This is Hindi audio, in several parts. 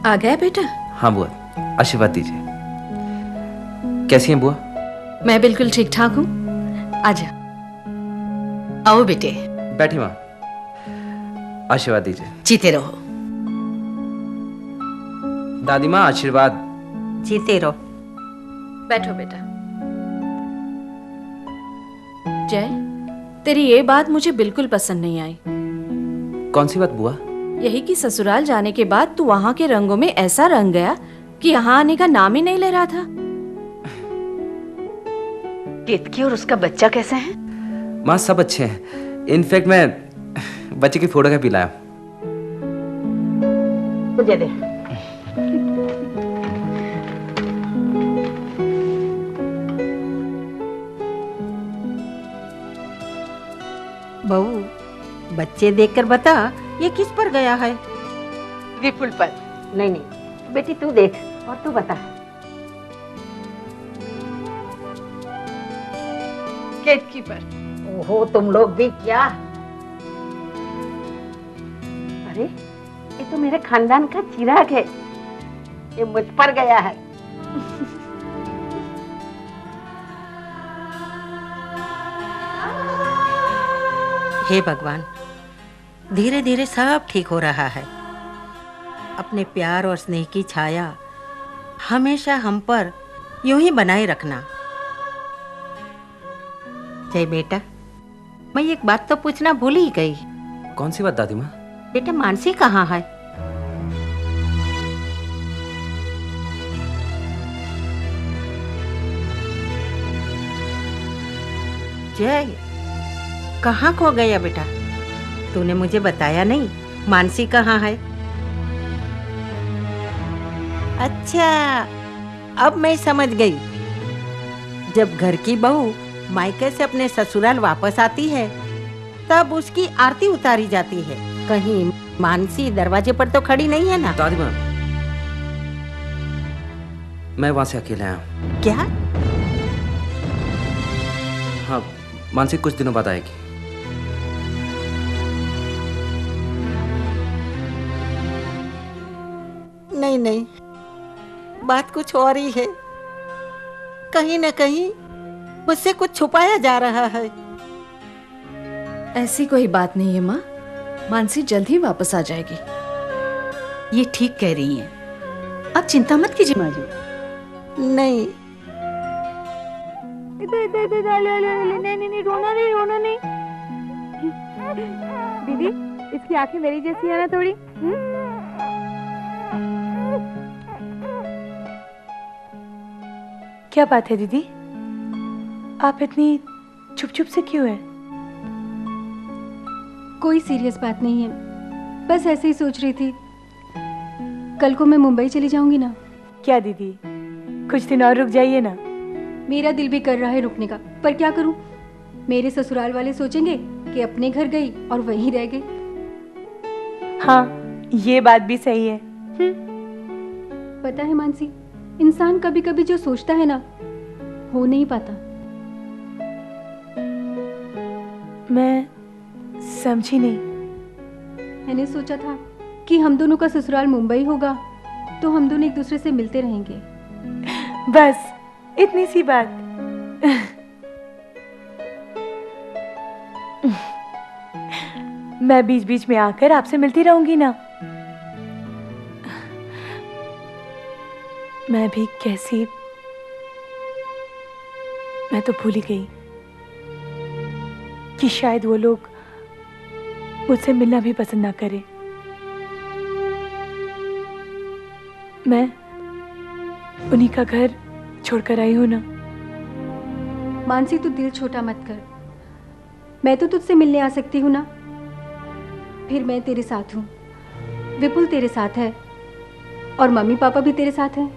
आ गया बेटा? हाँ बुआ, आशीर्वाद दीजिए। कैसी हैं बुआ? मैं बिल्कुल ठीक ठाक हूँ। आजा, आओ बेटे। बैठी माँ, आशीर्वाद दीजिए। जीते रहो। दादी माँ आशीर्वाद। जीते रहो। बैठो बेटा। जय, तेरी ये बात मुझे बिल्कुल पसंद नहीं आई। कौन सी बात बुआ? यही कि ससुराल जाने के बाद तू वहाँ के रंगों में ऐसा रंग गया कि यहाँ आने का नाम ही नहीं ले रहा था। केतकी और उसका बच्चा कैसे हैं? माँ सब अच्छे हैं। इनफैक्ट मैं बच्चे की फोटोकॉपी लाया। मुझे दे। बहू, बच्चे देखकर बता ये किस पर गया है? विपुल पर। नहीं नहीं बेटी, तू देख और तू बता। केतकी पर। ओहो, तुम लोग भी क्या? अरे ये तो मेरे खानदान का चिराग है, ये मुझ पर गया है। हे भगवान, धीरे धीरे सब ठीक हो रहा है। अपने प्यार और स्नेह की छाया हमेशा हम पर यूं ही बनाए रखना। जय बेटा, मैं एक बात तो पूछना भूल ही गई। कौन सी बात दादी माँ? बेटा, मानसी कहाँ है? जय, कहाँ खो गया बेटा? तूने मुझे बताया नहीं, मानसी कहाँ है? अच्छा, अब मैं समझ गई। जब घर की बहू मायके से अपने ससुराल वापस आती है तब उसकी आरती उतारी जाती है। कहीं मानसी दरवाजे पर तो खड़ी नहीं है ना? दादी माँ, मैं वहां से अकेले आया हूँ। क्या? हाँ, मानसी कुछ दिनों बाद आएगी। नहीं नहीं, बात कुछ और ही है। कहीं न कहीं मुझसे कुछ छुपाया जा रहा है। ऐसी कोई बात नहीं है माँ, मानसी जल्द ही वापस आ जाएगी। ये ठीक कह रही हैं। अब चिंता मत कीजिए माँ जी। नहीं, नहीं, रोना नहीं। दीदी, इसकी आंखें मेरी जैसी है ना थोड़ी? क्या बात है दीदी, आप इतनी चुप चुप से क्यों हैं? कोई सीरियस बात नहीं है, बस ऐसे ही सोच रही थी। कल को मैं मुंबई चली जाऊंगी ना। क्या दीदी, कुछ दिन और रुक जाइए ना। मेरा दिल भी कर रहा है रुकने का, पर क्या करूं? मेरे ससुराल वाले सोचेंगे कि अपने घर गई और वहीं रह गई। हाँ, ये बात भी सही है। पता है मानसी, इंसान कभी कभी जो सोचता है ना, हो नहीं पाता। मैं समझी नहीं। मैंने सोचा था कि हम दोनों का ससुराल मुंबई होगा तो हम दोनों एक दूसरे से मिलते रहेंगे। बस इतनी सी बात। मैं बीच बीच में आकर आपसे मिलती रहूंगी ना। मैं भी कैसी, मैं तो भूल ही गई कि शायद वो लोग मुझसे मिलना भी पसंद ना करें। मैं उन्हीं का घर छोड़कर आई हूं ना। मानसी, तू दिल छोटा मत कर। मैं तो तुझसे मिलने आ सकती हूँ ना। फिर मैं तेरे साथ हूँ, विपुल तेरे साथ है और मम्मी पापा भी तेरे साथ हैं।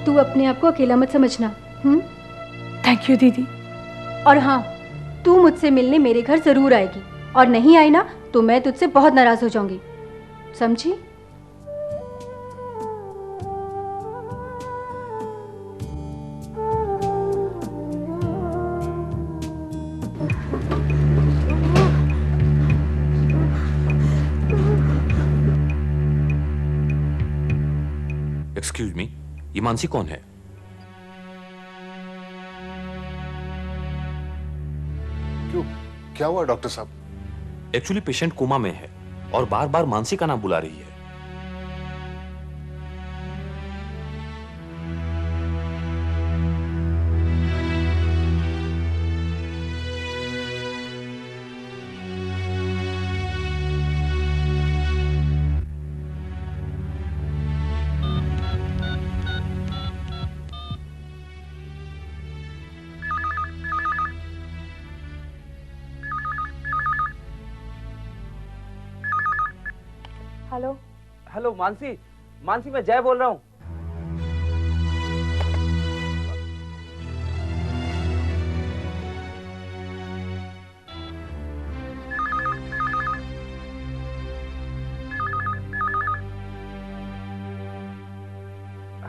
तू अपने आप को अकेला मत समझना। थैंक यू दीदी। और हाँ, तू मुझसे मिलने मेरे घर जरूर आएगी, और नहीं आई ना तो मैं तुझसे बहुत नाराज हो जाऊंगी, समझी? एक्सक्यूज मी, ये मानसी कौन है? क्यों, क्या हुआ डॉक्टर साहब? एक्चुअली पेशेंट कोमा में है और बार बार मानसी का नाम बुला रही है। हेलो। हेलो मानसी, मानसी मैं जय बोल रहा हूँ।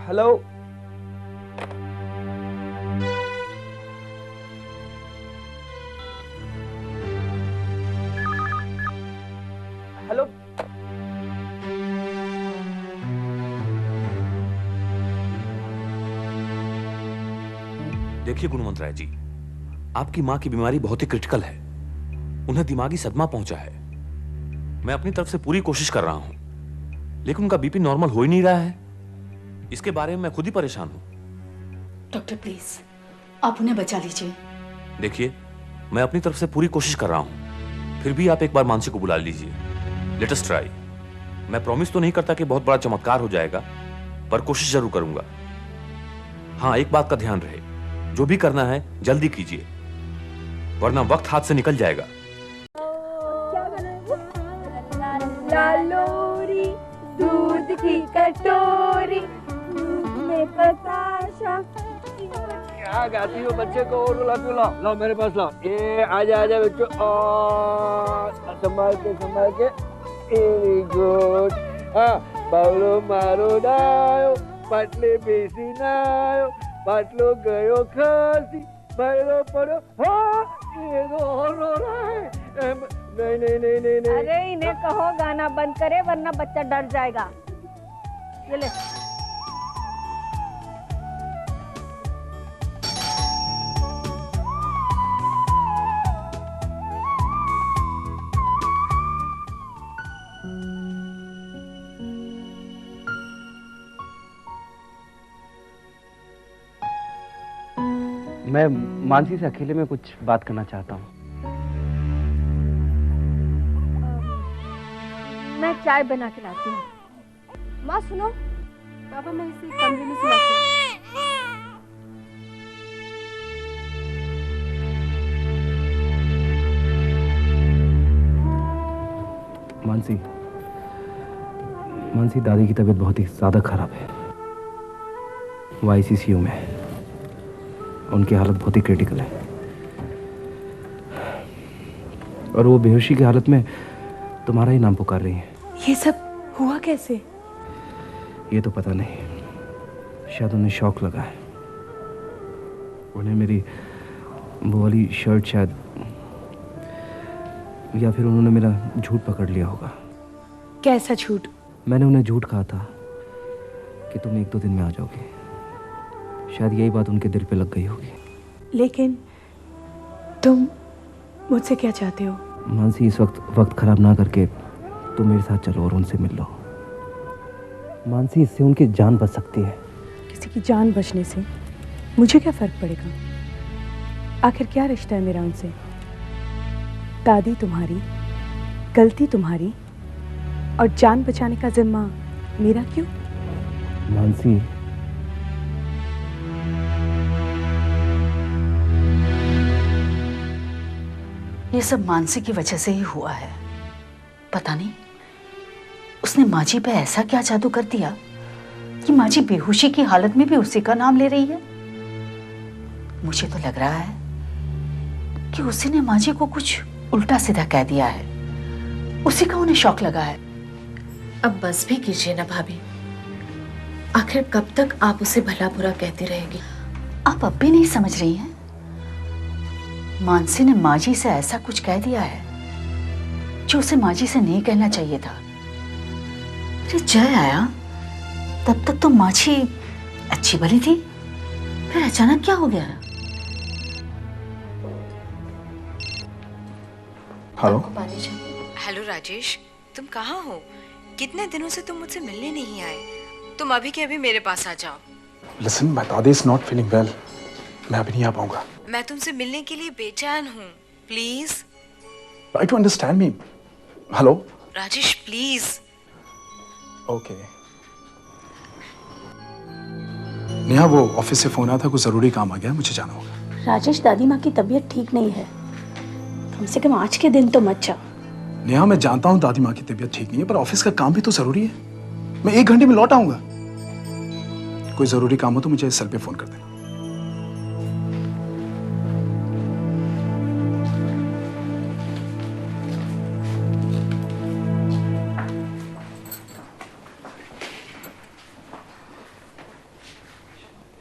हेलो। हेलो। देखिए गुणवंत राय जी, आपकी मां की बीमारी बहुत ही क्रिटिकल है। उन्हें दिमागी सदमा पहुंचा है। मैं अपनी तरफ से पूरी कोशिश कर रहा हूं, लेकिन उनका बीपी नॉर्मल हो ही नहीं रहा है। इसके बारे में मैं खुद ही परेशान हूं। डॉक्टर प्लीज आप उन्हें बचा लीजिए। देखिए, मैं अपनी तरफ से पूरी कोशिश कर रहा हूं, फिर भी आप एक बार मानसी को बुला लीजिए। Let us try. मैं प्रॉमिस तो नहीं करता कि बहुत बड़ा चमत्कार हो जाएगा, पर कोशिश जरूर करूंगा। हाँ, एक बात का ध्यान रहे, जो भी करना है जल्दी कीजिए, वरना वक्त हाथ से निकल जाएगा। लालोरी दूध की कटोरी में बताशा। क्या गाती हो बच्चे को? और लाओ लाओ लाओ मेरे पास लाओ। ये आजा आजा बच्चों, संभाल के वेरी गुड। हाँ, बावलो मारो डायो, पाटले बेसी नायो, पाटलो गयो खासी, भैरो पड़ो। हाँ, ये तो और रो रहा है। नहीं नहीं नहीं नहीं नहीं। अरे इन्हें कहो गाना बंद करे, वरना बच्चा डर जाएगा। ये ले। मैं मानसी से अकेले में कुछ बात करना चाहता हूँ। मैं चाय बना के लाती हूँ। माँ सुनो, पापा मैं इसे कमरे में सुलाती हूँ। मानसी, मानसी दादी की तबीयत बहुत ही ज़्यादा खराब है। वो आईसीयू में है। उनकी हालत बहुत ही क्रिटिकल है और वो बेहोशी की हालत में तुम्हारा ही नाम पुकार रही है। ये सब हुआ कैसे? ये तो पता नहीं, शायद उन्हें शौक लगा है। उन्हें मेरी वो वाली शर्ट शायद, या फिर उन्होंने मेरा झूठ पकड़ लिया होगा। कैसा झूठ? मैंने उन्हें झूठ कहा था कि तुम 1-2 दिन में आ जाओगे। शायद यही बात उनके दिल पे लग गई होगी। लेकिन तुम मुझसे क्या चाहते हो? मानसी, इस वक्त खराब ना करके तुम मेरे साथ चलो और उनसे मिल लो। मानसी, इससे उनकी जान बच सकती है। किसी की जान बचने से मुझे क्या फर्क पड़ेगा? आखिर क्या रिश्ता है मेरा उनसे? दादी तुम्हारी, गलती तुम्हारी, और जान बचाने का जिम्मा मेरा क्यों? मानसी, ये सब मानसी की वजह से ही हुआ है। पता नहीं उसने माजी पे ऐसा क्या जादू कर दिया कि माजी बेहोशी की हालत में भी उसी का नाम ले रही है। मुझे तो लग रहा है कि उसी ने माजी को कुछ उल्टा सीधा कह दिया है। उसी का उन्हें शौक लगा है। अब बस भी कीजिए ना भाभी, आखिर कब तक आप उसे भला बुरा कहती रहेगी? आप अब भी नहीं समझ रही हैं? मानसी ने माजी से ऐसा कुछ कह दिया है जो उसे माजी से नहीं कहना चाहिए था। अरे जय आया, तब तक तो माछी अच्छी भली थी, फिर अचानक क्या हो गया? हेलो। हेलो राजेश, तुम कहाँ हो? कितने दिनों से तुम मुझसे मिलने नहीं आए। तुम अभी के अभी मेरे पास आ जाओ। लिसन, माय दादी इज नॉट फीलिंग वेल। मैं अभी नहीं आ पाऊंगा। मैं तुमसे मिलने के लिए बेचैन हूँ, please. Try to understand me. Hello Rajesh, please. Okay. Neha, वो ऑफिस से फोन आया था, कुछ जरूरी काम आ गया, मुझे जाना होगा। राजेश, दादी माँ की तबीयत ठीक नहीं है, कम से कम आज के दिन तो मत जा। नेहा, मैं जानता हूँ दादी माँ की तबीयत ठीक नहीं है, पर ऑफिस का काम भी तो जरूरी है। मैं 1 घंटे में लौट आऊंगा। कोई जरूरी काम हो तो मुझे सेल पे फोन कर देना।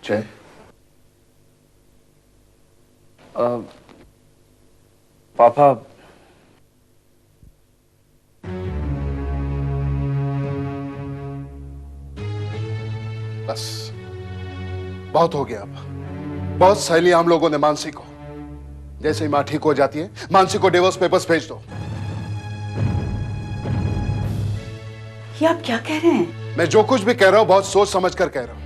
जय, पापा, बस बहुत हो गया। अब बहुत सह लिया हम लोगों ने मानसी को। जैसे ही मां ठीक हो जाती है, मानसी को डिवोर्स पेपर्स भेज दो। ये आप क्या कह रहे हैं? मैं जो कुछ भी कह रहा हूं बहुत सोच समझ कर कह रहा हूं।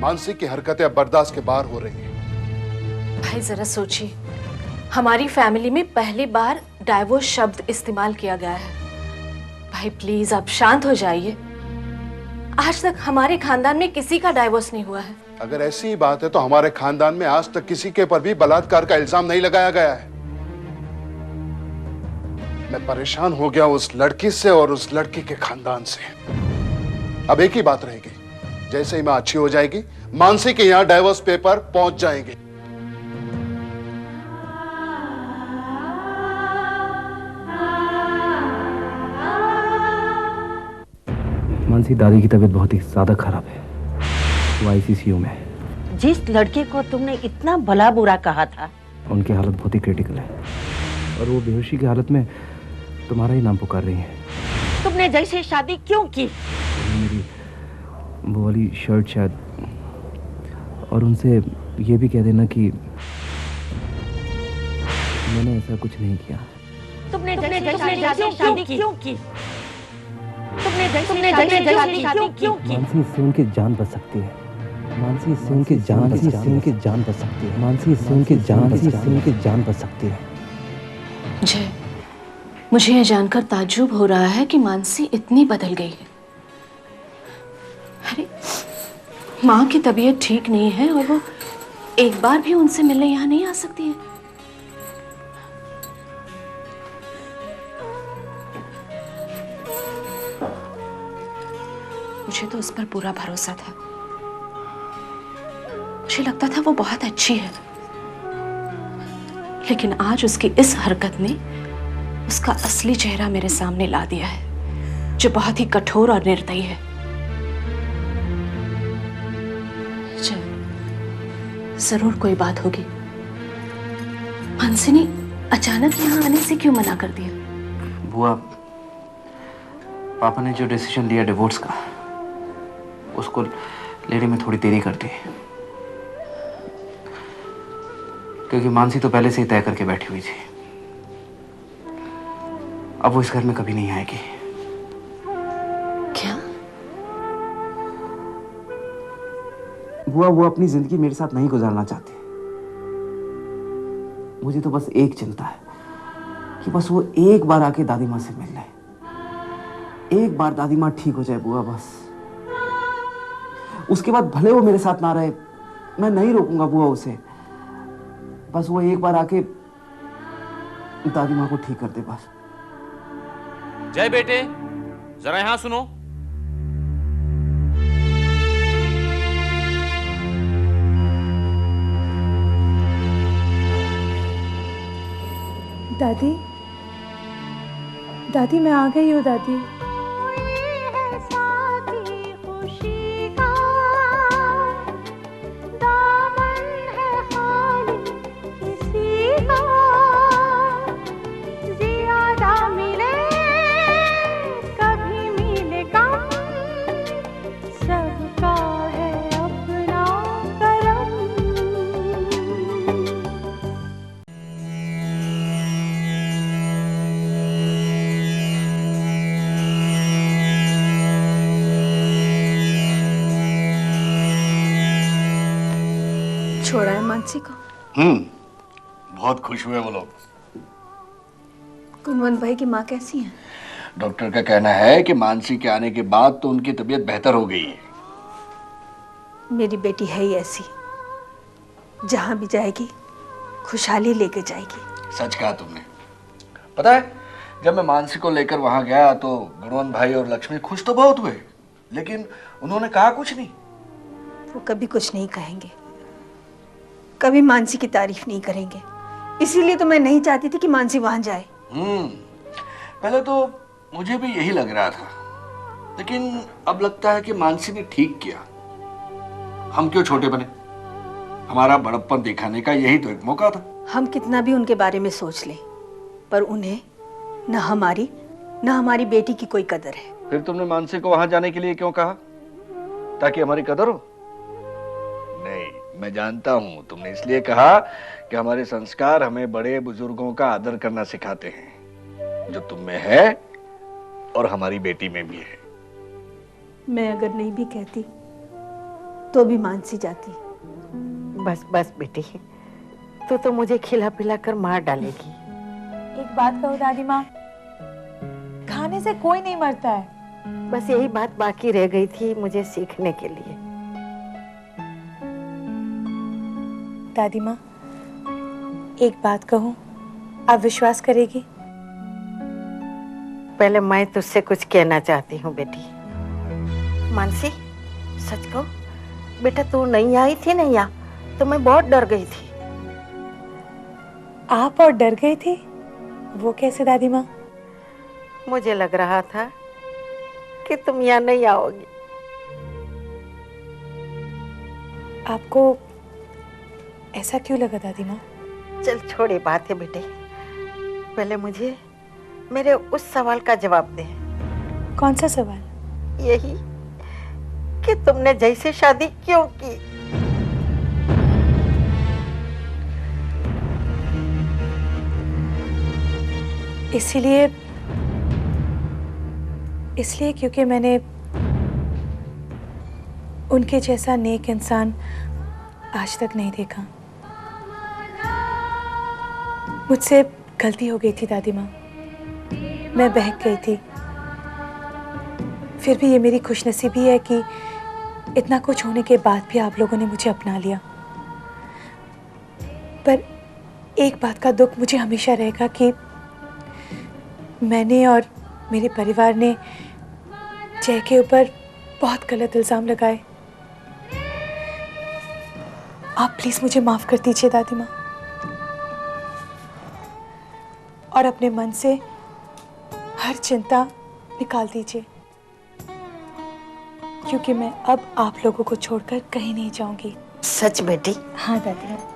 मानसी की हरकतें अब बर्दाश्त के बाहर हो रही हैं। भाई जरा सोचिए, हमारी फैमिली में पहली बार डाइवोर्स शब्द इस्तेमाल किया गया है। भाई प्लीज आप शांत हो जाइए। आज तक हमारे खानदान में किसी का डाइवोर्स नहीं हुआ है। अगर ऐसी ही बात है तो हमारे खानदान में आज तक किसी के पर भी बलात्कार का इल्जाम नहीं लगाया गया है। मैं परेशान हो गया उस लड़की से और उस लड़की के खानदान से। अब एक ही बात रहेगी, जैसे ही मां अच्छी हो जाएगी, मानसी के यहां डाइवोर्स पेपर पहुंच जाएंगे। मानसी, दादी की तबीयत बहुत ही ज्यादा खराब है, वो आईसीयू में है। जिस लड़के को तुमने इतना भला बुरा कहा था, उनकी हालत बहुत ही क्रिटिकल है और वो बेहोशी की हालत में तुम्हारा ही नाम पुकार रही है। तुमने जैसे शादी क्यों की? मेरी वो वाली शर्ट शायद, और उनसे ये भी कह देना कि मैंने ऐसा कुछ नहीं किया। तुमने जैसे शादी क्यों की? तुमने जैसे शादी क्यों की? मानसी, इससे उनकी जान बच सकती है। मानसी, इससे उनकी जान बच सकती है। मानसी, इससे उनकी जान बच सकती है। जय, मुझे यह जानकर ताज्जुब हो रहा है कि मानसी इतनी बदल गई है। अरे माँ की तबीयत ठीक नहीं है और वो एक बार भी उनसे मिलने यहाँ नहीं आ सकती है। मुझे तो उस पर पूरा भरोसा था। मुझे लगता था वो बहुत अच्छी है, लेकिन आज उसकी इस हरकत ने उसका असली चेहरा मेरे सामने ला दिया है, जो बहुत ही कठोर और निर्दयी है। जरूर कोई बात होगी। मानसी ने अचानक यहाँ आने से क्यों मना कर दिया? बुआ, पापा ने जो डिसीजन लिया डिवोर्स का, उसको लेने में थोड़ी देरी कर दी, क्योंकि मानसी तो पहले से ही तय करके बैठी हुई थी। अब वो इस घर में कभी नहीं आएगी। क्या? बुआ, वो अपनी जिंदगी मेरे साथ नहीं गुजारना चाहती। मुझे तो बस एक चिंता है कि बस वो एक बार आके दादी माँ से मिल ले। एक बार दादी माँ ठीक हो जाए बुआ, बस। उसके बाद भले वो मेरे साथ ना रहे, मैं नहीं रोकूंगा बुआ उसे। बस वो एक बार आके दादी माँ को ठीक कर दे, बस। जय बेटे, जरा यहां सुनो। दादी, दादी मैं आ गई हूँ दादी। सब मानसी को? बहुत खुश हुए वो लोग। गुणवंत भाई की माँ कैसी है? डॉक्टर का कहना है कि मानसी के आने के बाद तो उनकी तबीयत बेहतर हो गई है। मेरी बेटी है ही ऐसी, जहां भी जाएगी खुशहाली लेके जाएगी। सच कहा तुमने। पता है, जब मैं मानसी को लेकर वहां गया तो गुणवंत भाई और लक्ष्मी खुश तो बहुत हुए, लेकिन उन्होंने कहा कुछ नहीं। वो कभी कुछ नहीं कहेंगे, कभी मानसी की तारीफ नहीं करेंगे। इसीलिए तो मैं नहीं चाहती थी कि मानसी वहां जाए। पहले तो मुझे भी यही लग रहा था, लेकिन अब लगता है कि मानसी ने ठीक किया। हम क्यों छोटे बने? हमारा बड़प्पन दिखाने का यही तो एक मौका था। हम कितना भी उनके बारे में सोच लें, पर उन्हें न हमारी बेटी की कोई कदर है। फिर तुमने मानसी को वहां जाने के लिए क्यों कहा? ताकि हमारी कदर हो? नहीं, मैं जानता हूं तुमने इसलिए कहा कि हमारे संस्कार हमें बड़े बुजुर्गों का आदर करना सिखाते हैं, जो तुम में है और हमारी बेटी में भी है। मैं अगर नहीं भी कहती तो भी मानसी जाती। बस बस बेटी, तू तो मुझे खिला पिला कर मार डालेगी। एक बात कहो दादी माँ, खाने से कोई नहीं मरता है। बस यही बात बाकी रह गई थी मुझे सीखने के लिए। दादी माँ, एक बात कहूँ, आप विश्वास करेगी? पहले मैं तुझसे कुछ कहना चाहती हूँ बेटी। मानसी, सच कहो बेटा, तू नहीं आई थी ना यहाँ, तो मैं बहुत डर गई थी। आप और डर गई थी? वो कैसे दादी माँ? मुझे लग रहा था कि तुम यहाँ नहीं आओगी। आपको ऐसा क्यों लगा दादी माँ? चल छोड़, ये बात है बेटे। पहले मुझे मेरे उस सवाल का जवाब दे। कौन सा सवाल? यही कि तुमने जैसे शादी क्यों की। इसलिए क्योंकि मैंने उनके जैसा नेक इंसान आज तक नहीं देखा। मुझसे गलती हो गई थी दादी माँ, मैं बहक गई थी। फिर भी ये मेरी खुशनसीबी है कि इतना कुछ होने के बाद भी आप लोगों ने मुझे अपना लिया। पर एक बात का दुख मुझे हमेशा रहेगा कि मैंने और मेरे परिवार ने जय के ऊपर बहुत गलत इल्ज़ाम लगाए। आप प्लीज़ मुझे माफ़ कर दीजिए दादी माँ, और अपने मन से हर चिंता निकाल दीजिए, क्योंकि मैं अब आप लोगों को छोड़कर कहीं नहीं जाऊंगी। सच बेटी? हाँ दादी माँ।